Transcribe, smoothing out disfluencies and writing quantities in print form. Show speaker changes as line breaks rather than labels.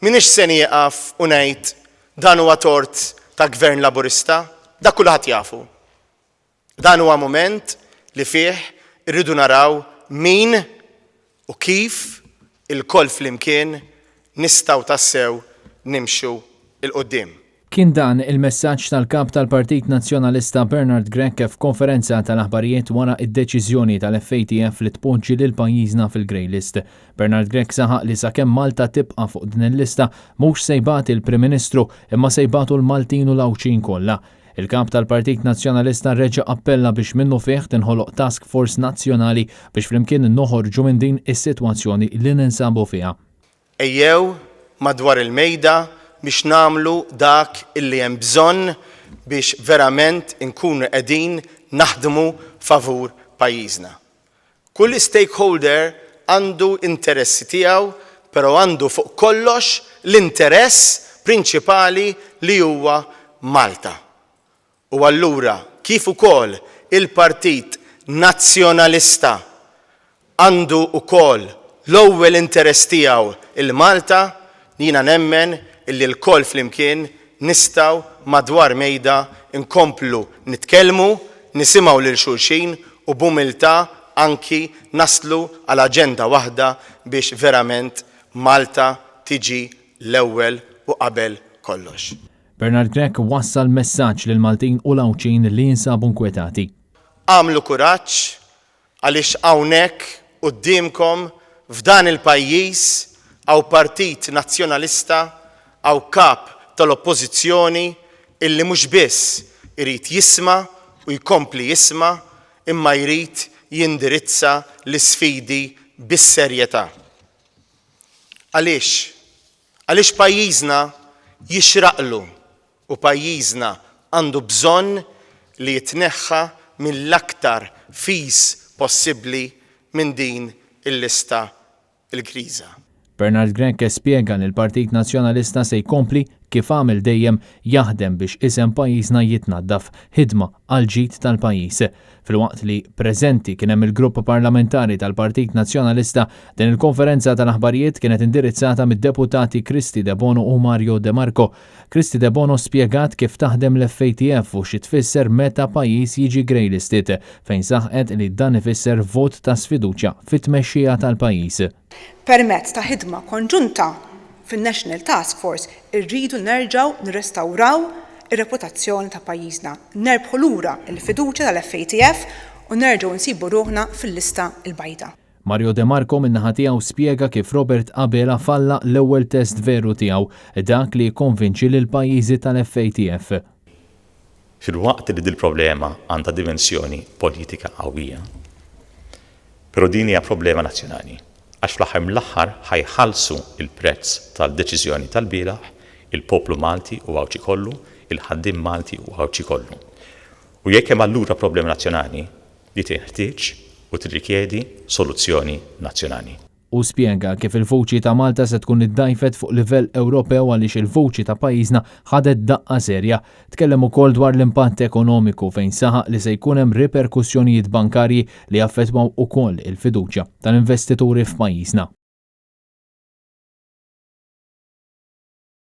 minix se nieqaf u ngħid dan huwa tort ta' Gvern Laburista, dak kulħadd jafu. Dan huwa mument li fih irridu naraw min u kif il-koll flimkien nistgħu tassew nimxu il-qudiem.
Kien dan il-messaġġ tal-kap tal-Partit Nazzjonalista Bernard Grech f'konferenza tal-aħbarijiet wara id-deċiżjoni tal-FATF li tpoġġi lil pajjiżna fil-Grey List. Bernard Grech saħaq li sakemm Malta tibqa' fuq din il-lista mhux se jbagħti il-Prim Ministru imma se jbagħtu l-Maltin u l-Awċin kollha. Il-kap tal-Partit Nazzjonalista reġa' appella biex minnu fih tinħoloq task force nazzjonali biex flimkien noħorġu minn din is-sitwazzjoni li ninsabu fiha.
Ejjew madwar il-mejda biex nagħmlu dak illi hemm bżonn biex verament inkunu qegħdin naħdmu favur pajjiżna. Kull stakeholder għandu interessi tiegħu, però għandu fuq kollox l-interess prinċipali li huwa Malta. U allura kif ukoll il-Partit Nazzjonalista għandu ukoll l-ewwel interess tiegħu il-Malta, jiena nemmen illi l-koll flimkien nistgħu madwar mejda nkomplu nitkellmu, nisimgħu lil xulxin u b'umiltà anki naslu għal aġenda waħda biex verament Malta tiġi l-ewwel u qabel kollox.
Bernard Grech wassal messaġġ lil Maltin u l-Awċin li jinsabu nkwetati.
Għamlu kuraġġ għaliex hawnhekk qudiemkom f'dan il-pajjiż hawn Partit Nazzjonalista, hawn kap tal-Oppożizzjoni illi mhux biss irid jisma' u jkompli jisma' imma jrid jindirizza l-isfidi bis-serjetà. Għaliex pajjiżna jixraqlu u pajjiżna għandu bżonn li jitneħħa mill-aktar fis possibbli minn din il-lista il-kriża.
Bernard Grech spjega li l-Partit Nazzjonalista se jkompli kif għamel dejjem jaħdem biex isem pajjiżna jitnaddaf ħidma għal ġid tal-pajjiż. Filwaqt li preżenti kien hemm il-grupp parlamentari tal-Partit Nazzjonalista, din il-konferenza tal-aħbarijiet kienet indirizzata mid-deputati Kristi De Bono u Mario De Marco. Kristi De Bono spjegat kif taħdem l-FATF u xi tfisser meta pajjiż jiġi grey listed, fejn saħqet li dan ifisser vot ta' sfiduċja fit-tmexxija tal-pajjiż.
Permezz ta' ħidma konġunta fin-National Task Force irridu nerġgħu nirrestawraw ir-reputazzjoni ta' pajjiżna, nerbħu lura l-fiduċja tal-FATF u nerġgħu nsibu ruħna fil-lista l-bajda.
Mario De Marco min-naħa tiegħu spjega kif Robert Abela falla l-ewwel test veru tiegħu, dak li jikkonvinċi lil pajjiżi tal-FATF.
Fil-waqt li dil-problema għandha dimensjoni politika qawwija, però din hija problema nazzjonali. Għax fl-aħħar mill-aħħar ħajħallsu il-prezz tal-deċiżjoni tal-bielaħ il-poplu Malti u Awċi kollu, il-ħaddiem Malti u Awċi kollu. U jekk hemm allura problema nazzjonali li teħtieġ u tirrikjedi soluzzjoni nazzjonali.
U spjega kif il-vuċi ta' Malta se tkun iddajfet fuq livell Ewropew għaliex il-vuċi ta' pajjiżna ħadet daqqa serja. Tkellem ukoll dwar l-impatt ekonomiku fejn saħaq li se jkun hemm riperkussjonijiet bankarji li jaffettwaw ukoll il-fiduċja tal-investituri f'pajjiżna.